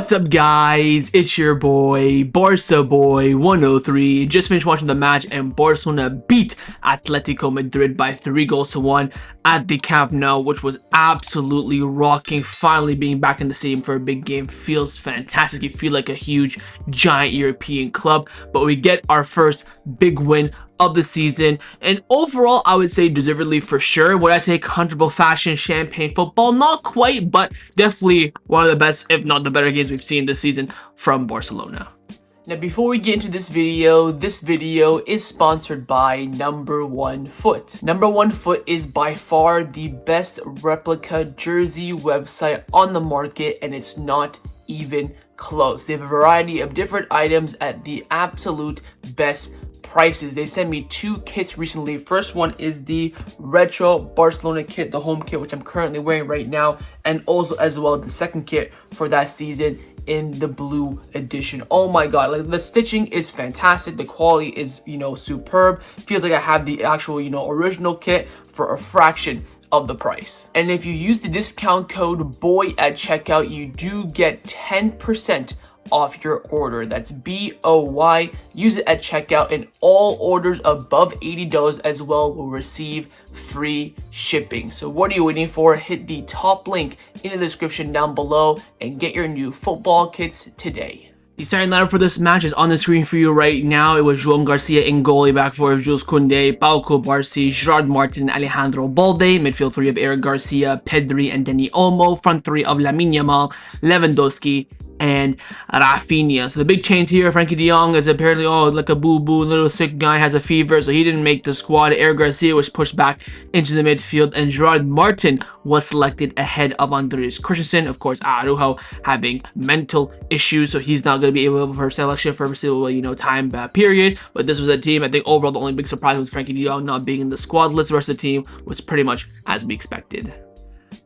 What's up, guys? It's your boy, Barca Boy 103. Just finished watching the match and Barcelona beat Atletico Madrid by 3-1 at the Camp Nou, which was absolutely rocking. Finally being back in the stadium for a big game feels fantastic. You feel like a huge, giant European club, but we get our first big win of the season, and overall I would say deservedly for sure. Would I say comfortable fashion, champagne football? Not quite, but definitely one of the best, if not the better games we've seen this season from Barcelona. Now, before we get into this video is sponsored by Number One Foot. Number One Foot is by far the best replica jersey website on the market, and it's not even close. They have a variety of different items at the absolute best prices. They sent me 2 kits recently. First one is the retro Barcelona kit, the home kit, which I'm currently wearing right now, and also as well the second kit for that season in the blue edition. Oh my god, like the stitching is fantastic, the quality is, superb. Feels like I have the actual, original kit for a fraction of the price. And if you use the discount code BOY at checkout, you do get 10% off your order. That's BOY. Use it at checkout, and all orders above $80 as well will receive free shipping. So what are you waiting for? Hit the top link in the description down below and get your new football kits today. The starting lineup for this match is on the screen for you right now. It was Joan Garcia in goalie, back four of Jules Kounde, Pau Barsi, Gerard Martin, Alejandro Balde, midfield 3 of Eric Garcia, Pedri and Dani Olmo, front 3 of Lamine Yamal, Lewandowski, and Raphinha. So the big change here, Frankie de Jong is apparently like a boo-boo, little sick guy, has a fever, so he didn't make the squad. Eric Garcia was pushed back into the midfield, and Gerard Martin was selected ahead of Andreas Christensen. Of course, Araujo having mental issues, so he's not going to be able for selection for a foreseeable, time period. But this was a team, I think overall the only big surprise was Frankie de Jong not being in the squad list. The rest of the team was pretty much as we expected.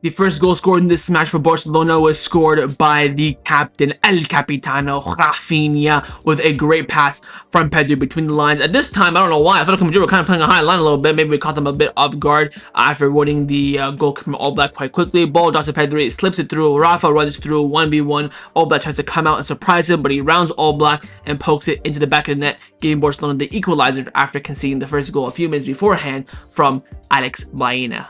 The first goal scored in this match for Barcelona was scored by the captain, El Capitano, Raphinha, with a great pass from Pedri between the lines. At this time, I don't know why, I thought Madrid were kind of playing a high line a little bit. Maybe we caught them a bit off guard after winning the goal from All Black quite quickly. Ball drops to Pedri, slips it through. Rafa runs through 1v1. All Black tries to come out and surprise him, but he rounds All Black and pokes it into the back of the net, giving Barcelona the equalizer after conceding the first goal a few minutes beforehand from Alex Baena.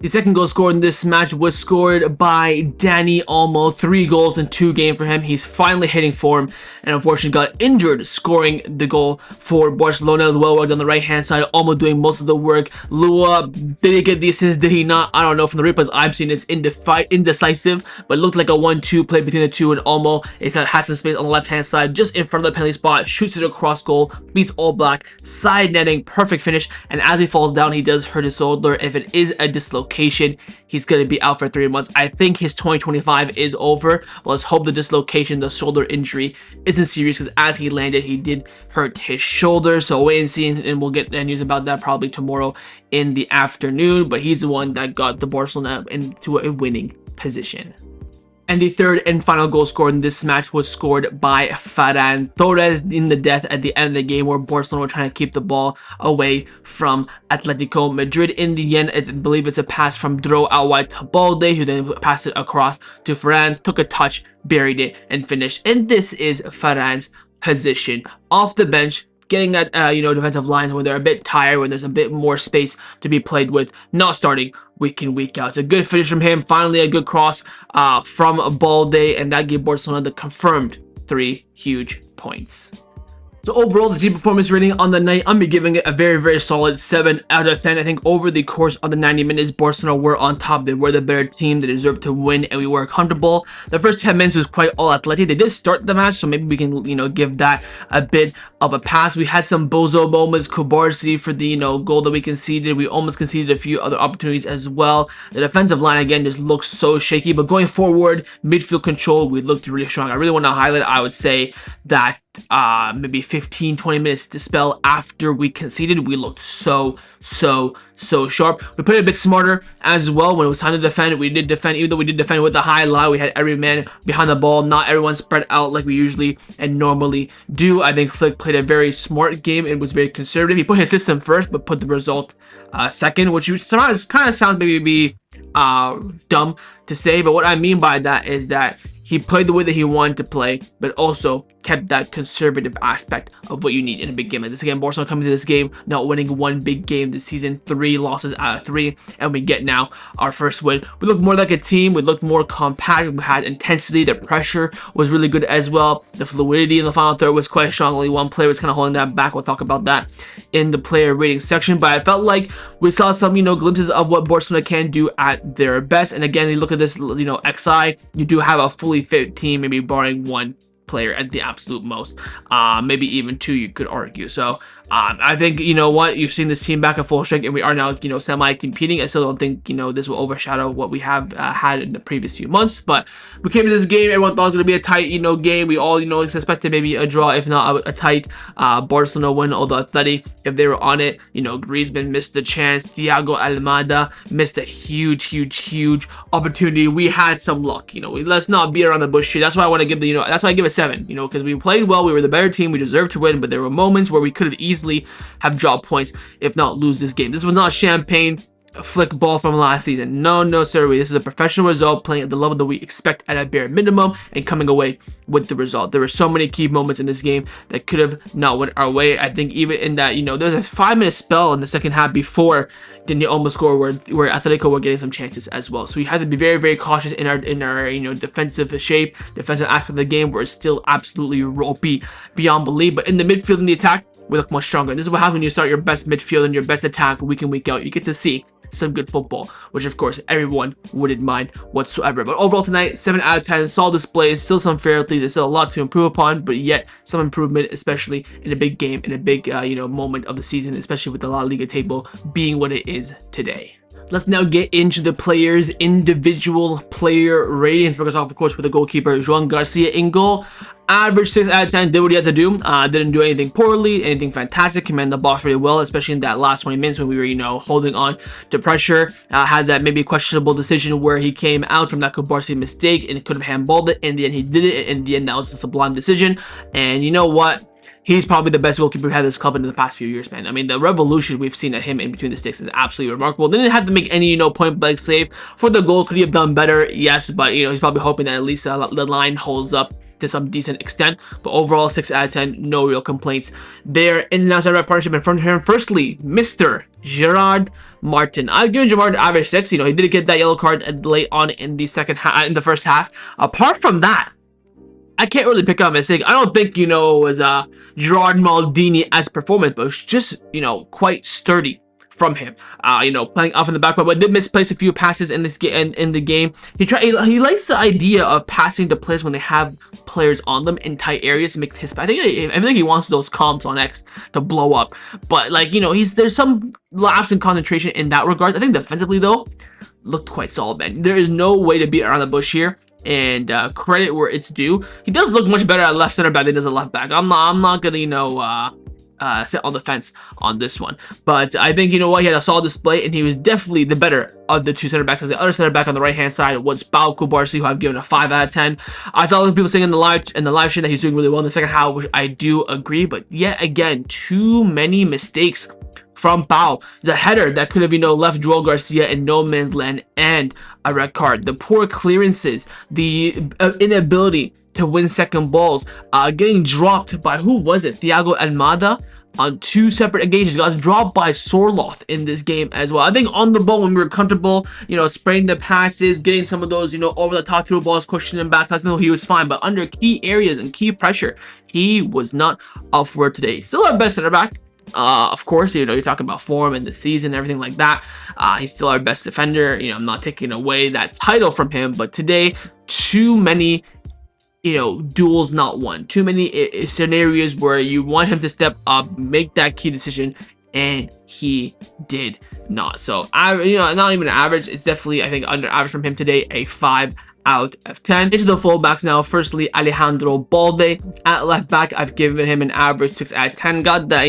The second goal scored in this match was scored by Dani Olmo. 3 goals in 2 games for him. He's finally hitting form, and unfortunately got injured scoring the goal for Barcelona as well. Worked on the right hand side, Olmo doing most of the work. Lua, did he get the assist? Did he not? I don't know. From the replays I've seen, it's indecisive, but it looked like a 1-2 play between the two, and Olmo has some space on the left hand side just in front of the penalty spot, shoots it across goal, beats All Black, side netting, perfect finish. And as he falls down, he does hurt his shoulder. If it is a dislocation, he's going to be out for 3 months. I think his 2025 is over. Well, let's hope the dislocation, the shoulder injury, isn't serious, because as he landed, he did hurt his shoulder. So wait and see, and we'll get news about that probably tomorrow in the afternoon. But he's the one that got the Barcelona into a winning position. And the third and final goal scored in this match was scored by Ferran Torres in the death at the end of the game, where Barcelona were trying to keep the ball away from Atletico Madrid. In the end, I believe it's a pass from Dro out wide to Balde, who then passed it across to Ferran, took a touch, buried it, and finished. And this is Ferran's position. Off the bench, getting at defensive lines when they're a bit tired, when there's a bit more space to be played with, not starting week in, week out. It's a good finish from him. Finally, a good cross from Balde, and that gave Barcelona the confirmed 3 huge points. So overall, the team performance rating on the night, I'm giving it a very, very solid 7 out of 10. I think over the course of the 90 minutes, Barcelona were on top. They were the better team. They deserved to win, and we were comfortable. The first 10 minutes was quite all Atleti. They did start the match, so maybe we can, give that a bit of a pass. We had some bozo moments. Kubarsi for the, goal that we conceded. We almost conceded a few other opportunities as well. The defensive line, again, just looks so shaky. But going forward, midfield control, we looked really strong. I really want to highlight, I would say, that maybe 15-20 minutes to spell after we conceded, we looked so sharp. We played a bit smarter as well when it was time to defend. We did defend, even though we did defend with a high line. We had every man behind the ball, not everyone spread out like we usually and normally do. I think Flick played a very smart game and was very conservative. He put his system first, but put the result second, which sometimes kind of sounds maybe dumb to say, but what I mean by that is that He played the way that he wanted to play, but also kept that conservative aspect of what you need in a big game like this. Again, Barcelona coming to this game, not winning one big game this season, 3 losses out of 3, and we get now our first win. We looked more like a team, we looked more compact, we had intensity, the pressure was really good as well. The fluidity in the final third was quite strong. Only one player was kind of holding that back. We'll talk about that in the player rating section, but I felt like we saw some, glimpses of what Barcelona can do at their best. And again, you look at this, XI, you do have a fully fit team, maybe barring one player at the absolute most, maybe even 2, you could argue. So I think, you've seen this team back at full strength, and we are now, semi-competing. I still don't think, this will overshadow what we have had in the previous few months, but we came to this game, everyone thought it was going to be a tight, game. We all, expected maybe a draw, if not a tight Barcelona win, although Atleti, if they were on it, Griezmann missed the chance, Thiago Almada missed a huge opportunity. We had some luck, let's not beat around the bush here. That's why I want to give that's why I give it 7, because we played well, we were the better team, we deserved to win, but there were moments where we could have easily have dropped points, if not lose this game. This was not champagne flick ball from last season. No sir. This is a professional result, playing at the level that we expect at a bare minimum, and coming away with the result. There were so many key moments in this game that could have not went our way. I think even in that, there's a 5-minute spell in the second half before Dani Olmo scored where Atletico were getting some chances as well. So we had to be very cautious in our defensive shape, defensive aspect of the game, where it's still absolutely ropey beyond belief. But in the midfield and the attack, we look much stronger. And this is what happens when you start your best midfield and your best attack week in, week out. You get to see some good football, which of course everyone wouldn't mind whatsoever. But overall tonight, 7 out of 10, solid displays, still some fairlies, there's still a lot to improve upon, but yet some improvement, especially in a big game, in a big moment of the season, especially with the La Liga table being what it is today. Let's now get into the players' individual player ratings. Because off, of course, with the goalkeeper, Joan Garcia in goal. Average 6 out of 10, did what he had to do. Didn't do anything poorly, anything fantastic. Commanded the box really well, especially in that last 20 minutes when we were, holding on to pressure. Had that maybe questionable decision where he came out from that Barca mistake and could have handballed it. In the end, he did it. In the end, that was a sublime decision. And you know what? He's probably the best goalkeeper we've had this club in the past few years, man. I mean, the revolution we've seen at him in between the sticks is absolutely remarkable. Didn't have to make any, point-blank save for the goal. Could he have done better? Yes, but, he's probably hoping that at least the line holds up to some decent extent. But overall, 6 out of 10, no real complaints there. Ins and outs of that partnership in front of him. Firstly, Mr. Gerard Martin. I've given Gerard average 6. He did get that yellow card late on in the first half. Apart from that, I can't really pick out a mistake. I don't think, it was Gerard Maldini-esque performance, but it's just, quite sturdy from him. Playing off in the back, but did misplace a few passes in this game. In the game, he likes the idea of passing to players when they have players on them in tight areas. Makes his. I think he wants those comps on X to blow up. But there's some lapse in concentration in that regard. I think defensively though, looked quite solid, man. There is no way to beat around the bush here. And credit where it's due. He does look much better at left center back than he does at left back. I'm not gonna sit on the fence on this one, but I think he had a solid display, and he was definitely the better of the 2 center backs. Because the other center back on the right hand side was Pau Cubarsí, who I've given a 5 out of 10. I saw other people saying in the live stream that he's doing really well in the second half, which I do agree. But yet again, too many mistakes from Pau. The header that could have, left Joel Garcia in no man's land and a red card. The poor clearances, the inability to win second balls, getting dropped by, who was it? Thiago Almada on 2 separate occasions. Got dropped by Sorloth in this game as well. I think on the ball when we were comfortable, spraying the passes, getting some of those, over the top through balls, pushing him back, he was fine. But under key areas and key pressure, he was not up for it today. Still our best center back. Of course, you're talking about form and the season, everything like that. He's still our best defender. I'm not taking away that title from him, but today, too many, duels not won. Too many scenarios where you want him to step up, make that key decision, and he did not. So, not even an average. It's definitely, I think, under average from him today, a 5 out of 10. Into the fullbacks now. Firstly, Alejandro Balde at left back. I've given him an average 6 out of 10. Got that,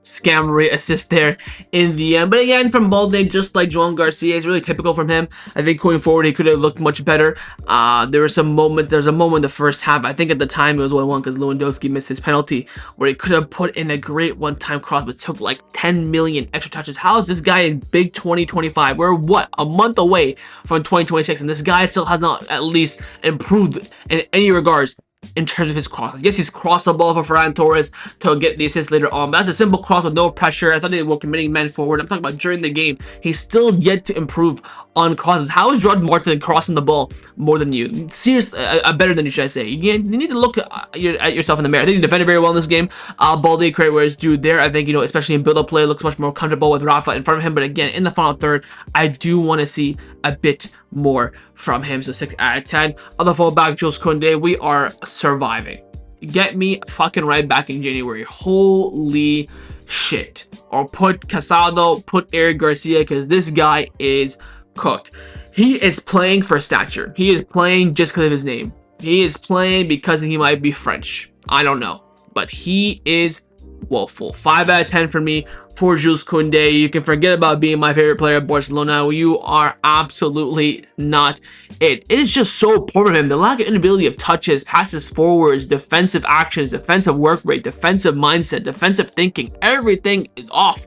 scam rate assist there in the end. But again, from Balde, just like Joan Garcia, it's really typical from him. I think going forward, he could have looked much better. There were some moments. There's a moment in the first half. I think at the time it was 1-1 because Lewandowski missed his penalty, where he could have put in a great one-time cross, but took like 10 million extra touches. How is this guy in big 2025? We're what, a month away from 2026, and this guy still has not at at least improved in any regards in terms of his crosses. Yes, he's crossed the ball for Ferran Torres to get the assist later on, but that's a simple cross with no pressure. I thought they were committing men forward. I'm talking about during the game. He's still yet to improve on crosses. How is Gerard Martin crossing the ball more than you? Seriously, better than you, should I say. You need to look at yourself in the mirror. I think he defended very well in this game. Balde credit where it's due there. I think, especially in build-up play, looks much more comfortable with Rafa in front of him. But again, in the final third, I do want to see a bit more from him. So 6 out of 10. Other fullback, Jules Kounde, we are surviving. Get me fucking right back in January. Holy shit. Or put Casado, put Eric Garcia, because this guy is cooked. He is playing for stature. He is playing just because of his name. He is playing because he might be French. I don't know. But he is woeful. 5 out of 10 for me for Jules Kounde. You can forget about being my favorite player at Barcelona. You are absolutely not it. It is just so poor of him. The lack of inability of touches, passes forwards, defensive actions, defensive work rate, defensive mindset, defensive thinking. Everything is off.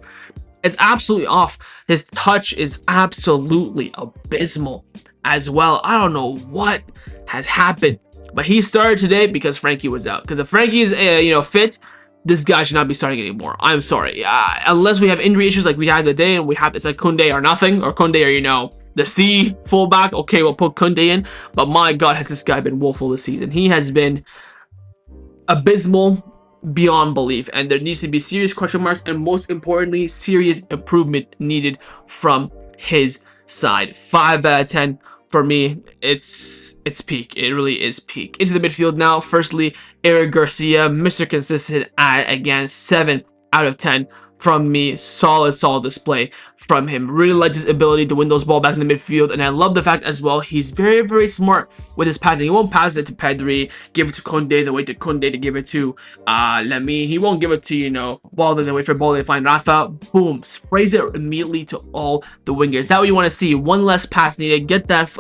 It's absolutely off. His touch is absolutely abysmal as well. I don't know what has happened, but he started today because Frankie was out. Because if Frankie is, fit, this guy should not be starting anymore. I'm sorry. Unless we have injury issues like we had today, and it's like Kounde or nothing, or Kounde or, the C fullback. Okay, we'll put Kounde in. But my God, has this guy been woeful this season. He has been abysmal beyond belief, and there needs to be serious question marks, and most importantly, serious improvement needed from his side. 5 out of 10 for me. It's peak. It really is peak. Into the midfield now. Firstly, Eric Garcia, Mr. Consistent at, again, 7 out of 10 from me. Solid display from him. Really liked his ability to win those ball back in the midfield, and I love the fact as well he's very, very smart with his passing. He won't pass it to Pedri, give it to Kounde, then wait to Kounde to give it to Lemmy. He won't give it to, Balde, then wait for Balde to find Rafa. Boom, sprays it immediately to all the wingers. That's what you want to see. One less pass needed. Get that,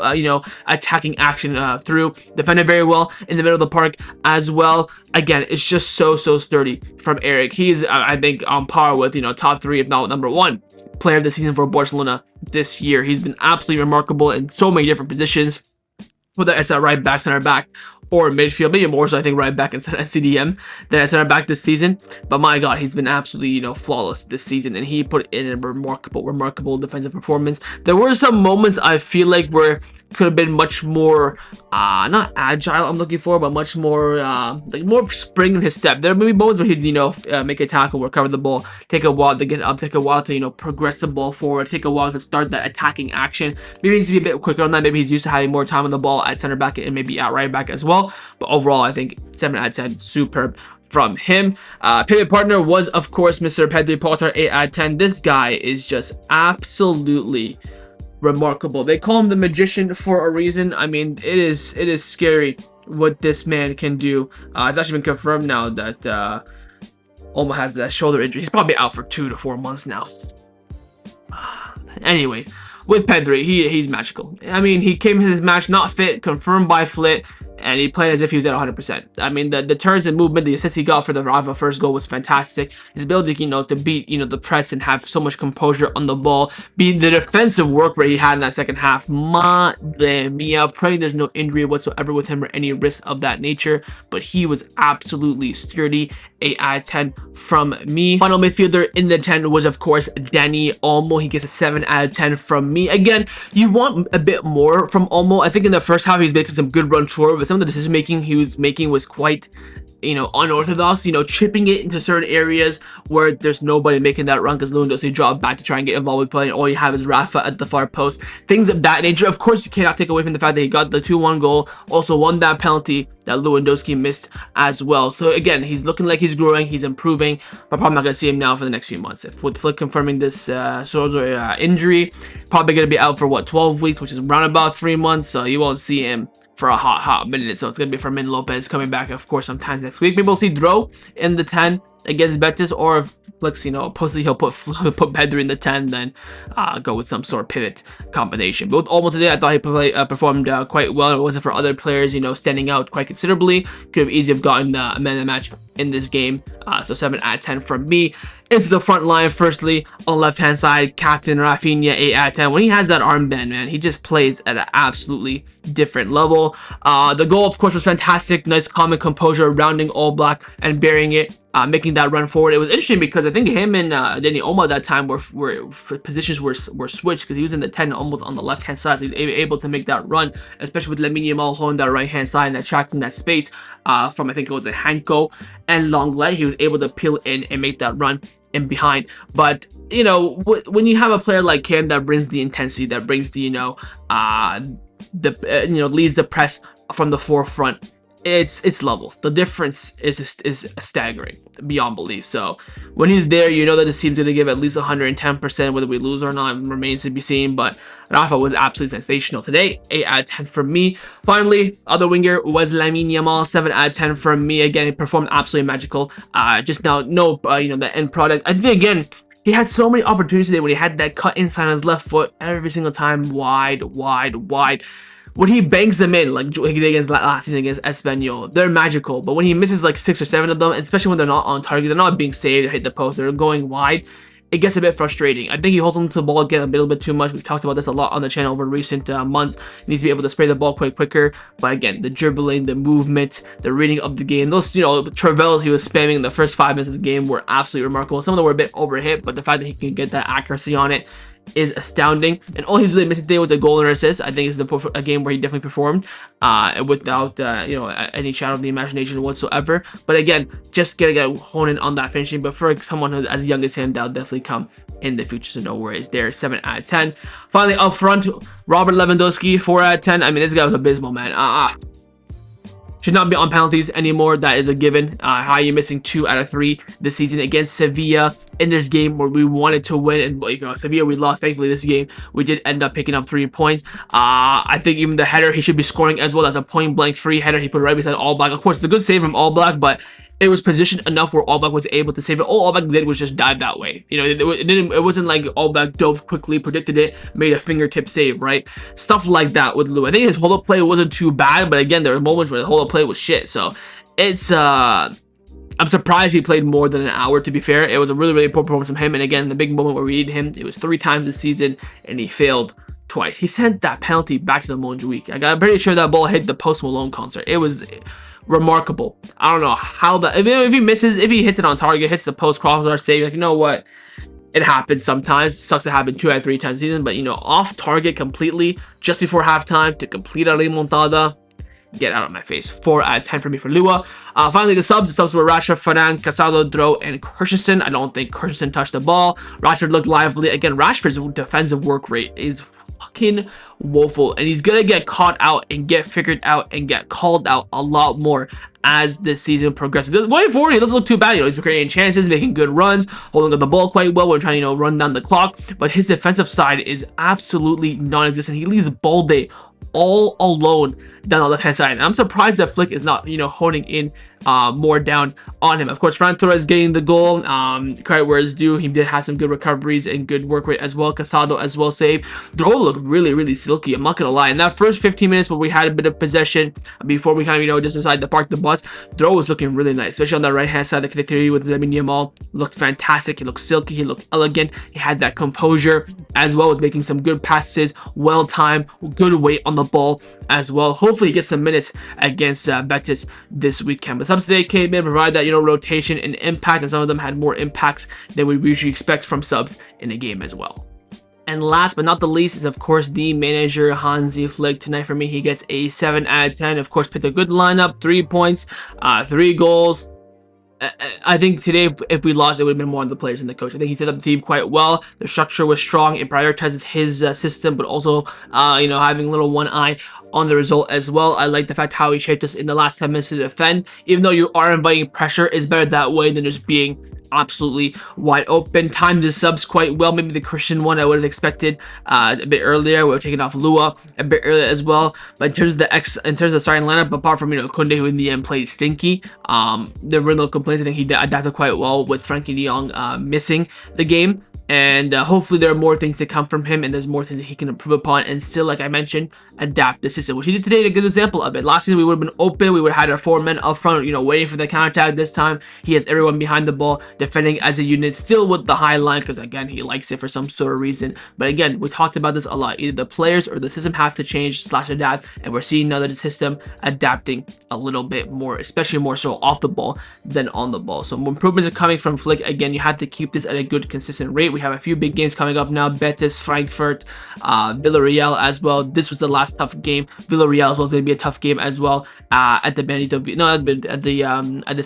attacking action through. Defended very well in the middle of the park as well. Again, it's just so sturdy from Eric. He's, I think, on par with, top 3, if not number 1 player of the season for Barcelona this year. He's been absolutely remarkable in so many different positions, whether it's at right back, center back, or midfield. Maybe more so, I think, right back and CDM than at center back this season. But my God, he's been absolutely, flawless this season, and he put in a remarkable defensive performance. There were some moments I feel like where could have been much more, not agile, I'm looking for, but much more, more spring in his step. There may be moments where he'd, make a tackle, recover the ball, take a while to get up, take a while to, progress the ball forward, take a while to start that attacking action. Maybe he needs to be a bit quicker on that. Maybe he's used to having more time on the ball at center back and maybe at right back as well. But overall, I think 7 out of 10, superb from him. Pivot partner was, of course, Mr. Pedri Potter, 8 out of 10. This guy is just absolutely remarkable. They call him the magician for a reason. I mean, it is scary what this man can do. It's actually been confirmed now that Olmo has that shoulder injury. He's probably out for 2 to 4 months now. Anyways, with Pedri, he's magical. I mean, he came in his match not fit, confirmed by Flit, and he played as if he was at 100%. I mean, the turns and movement, the assist he got for the Rafa first goal was fantastic. His ability, to beat, the press and have so much composure on the ball. The defensive work rate he had in that second half, madre mia. Praying there's no injury whatsoever with him or any risk of that nature. But he was absolutely sturdy. 8 out of 10 from me. Final midfielder in the 10 was, of course, Dani Olmo. He gets a 7 out of 10 from me. Again, you want a bit more from Olmo. I think in the first half, he was making some good runs forward, but some of the decision making he was making was quite, unorthodox, chipping it into certain areas where there's nobody making that run because Lewandowski dropped back to try and get involved with play, and all you have is Rafa at the far post. Things of that nature. Of course, you cannot take away from the fact that he got the 2-1 goal, also won that penalty that Lewandowski missed as well. So again, he's looking like he's growing, he's improving, but probably not going to see him now for the next few months. If with Flick confirming this injury, probably going to be out for 12 weeks, which is around about 3 months, so you won't see him for a hot minute. So it's going to be Fermin Lopez coming back, of course, sometimes next week. Maybe we'll see Dro in the 10 against Betis, or if Flick's, possibly he'll put Pedri in the 10, then go with some sort of pivot combination. But with Olmo today, I thought he performed quite well. It wasn't for other players, standing out quite considerably. Could have easily have gotten the man of the match in this game. So 7 out of 10 from me. Into the front line, firstly, on the left-hand side, Captain Raphinha, 8 out of 10. When he has that armband, man, he just plays at an absolutely different level. The goal, of course, was fantastic. Nice, calm and composure, rounding All Black and burying it. Making that run forward. It was interesting because I think him and Dani Olmo at that time were positions were switched, because he was in the 10 almost on the left hand side, so he was able to make that run, especially with Lamine Yamal holding that right hand side and attracting that space from, I think it was a Hanko and Lenglet. He was able to peel in and make that run in behind. But when you have a player like him that brings the intensity, that brings the leads the press from the forefront, it's levels. The difference is staggering beyond belief. So when he's there, that his team's going to give at least 110%. Whether we lose or not remains to be seen. But Rafa was absolutely sensational today. 8 out of 10 from me. Finally, other winger was Lamine Yamal. 7 out of 10 from me. Again, he performed absolutely magical. Just now, no, the end product. I think, again, he had so many opportunities today when he had that cut inside on his left foot every single time, wide. When he bangs them in, like he did against last season against Espanyol, they're magical. But when he misses like 6 or 7 of them, especially when they're not on target, they're not being saved or hit the post, they're going wide, it gets a bit frustrating. I think he holds on to the ball again a little bit too much. We've talked about this a lot on the channel over recent months. He needs to be able to spray the ball quite quicker. But again, the dribbling, the movement, the reading of the game, those travels he was spamming in the first 5 minutes of the game were absolutely remarkable. Some of them were a bit overhit, but the fact that he can get that accuracy on it is astounding. And all he's really missing today was a goal and assist. I think it's a game where he definitely performed without any shadow of the imagination whatsoever. But again, just gotta hone in on that finishing. But for someone who's as young as him, that'll definitely come in the future, so no worries there. 7 out of 10. Finally, up front, Robert Lewandowski, 4 out of 10. I mean, this guy was abysmal, man. Should not be on penalties anymore. That is a given. How are you missing 2 out of 3 this season against Sevilla in this game where we wanted to win? And Sevilla, we lost. Thankfully, this game we did end up picking up 3 points. I think even the header he should be scoring as well. That's a point blank free header he put right beside All Black. Of course, it's a good save from All Black, but it was positioned enough where All Black was able to save it. All Black did was just dive that way. It wasn't like All Black dove quickly, predicted it, made a fingertip save, right? Stuff like that with Lou. I think his hold-up play wasn't too bad, but again, there were moments where the hold-up play was shit. So it's I'm surprised he played more than an hour, to be fair. It was a really poor performance from him. And again, the big moment where we needed him, it was 3 times this season, and he failed twice. He sent that penalty back to the Montjuic. I'm pretty sure that ball hit the Post Malone concert. It was remarkable. I don't know how that, if he misses, if he hits it on target, hits the post, crossbar save, like, you know what, it happens sometimes. It sucks to happen 2 out of 3 times a season, but off target completely just before halftime to complete a remontada. Get out of my face. 4 out of 10 for me for Lua. Finally, the subs were Rashford, Ferran, Casado, Dro, and Christensen. I don't think Christensen touched the ball. Rashford looked lively. Again, Rashford's defensive work rate is fucking woeful, and he's gonna get caught out and get figured out and get called out a lot more as the season progresses. Going forward, he doesn't look too bad. He's creating chances, making good runs, holding up the ball quite well when trying to run down the clock. But his defensive side is absolutely non-existent. He leaves Balde all alone down the left-hand side. And I'm surprised that Flick is not, honing in more down on him. Of course, Ferran Torres getting the goal. Credit where it's due. He did have some good recoveries and good work rate as well. Casado as well saved. Dro looked really silky. I'm not gonna lie. In that first 15 minutes where we had a bit of possession before we kind of, just decided to park the bus, Dro was looking really nice, especially on the right-hand side. The connectivity with Lamine Yamal looked fantastic. He looked silky. He looked elegant. He had that composure as well as making some good passes, well-timed, good weight on the ball as well. Hopefully he gets some minutes against Betis this weekend. But subs today came in, provide that rotation and impact, and some of them had more impacts than we usually expect from subs in a game as well. And last but not the least is, of course, the manager, Hansi Flick. Tonight for me, he gets a 7 out of 10. Of course, picked a good lineup, 3 points, 3 goals. I think today, if we lost, it would have been more on the players and the coach. I think he set up the team quite well. The structure was strong. It prioritizes his system, but also, having a little one eye on the result as well. I like the fact how he shaped us in the last 10 minutes to defend. Even though you are inviting pressure, it's better that way than just being absolutely wide open. Timed his subs quite well. Maybe the Christian one I would have expected a bit earlier. We were taking off Lua a bit earlier as well. But in terms of the starting lineup, apart from Kounde, who in the end played stinky, there were no complaints. I think he adapted quite well with Frankie de Jong missing the game. And hopefully there are more things to come from him, and there's more things that he can improve upon and still, like I mentioned, adapt the system, which he did today. A good example of it. Last season we would have been open, we would have had our 4 men up front, waiting for the counterattack. This time he has everyone behind the ball, defending as a unit, still with the high line, because again, he likes it for some sort of reason. But again, we talked about this a lot. Either the players or the system have to change / adapt, and we're seeing now that the system adapting a little bit more, especially more so off the ball than on the ball. So improvements are coming from Flick. Again, you have to keep this at a good, consistent rate. We have a few big games coming up now: Betis, Frankfurt, Villarreal as well. This was the last tough game. Villarreal as well is going to be a tough game as well at the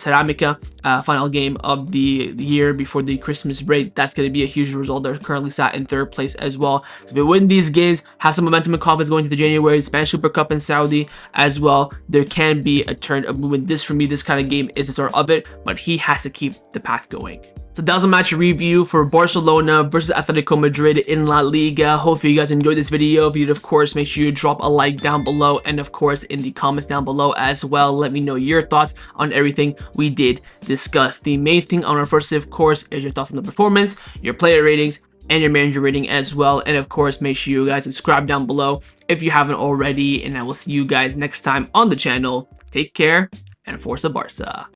Ceramica final game of the year before the Christmas break. That's going to be a huge result. They're currently sat in 3rd place as well. So if we win these games, have some momentum and confidence going to the January Spanish Super Cup in Saudi as well, there can be a turn of movement. This, for me, this kind of game is the start of it, but he has to keep the path going. So that was a match review for Barcelona versus Atletico Madrid in La Liga. Hopefully you guys enjoyed this video. If you did, of course, make sure you drop a like down below, and of course in the comments down below as well, let me know your thoughts on everything we did discuss. The main thing on our first, of course, is your thoughts on the performance, your player ratings, and your manager rating as well. And of course, make sure you guys subscribe down below if you haven't already, and I will see you guys next time on the channel. Take care, and Forza Barca.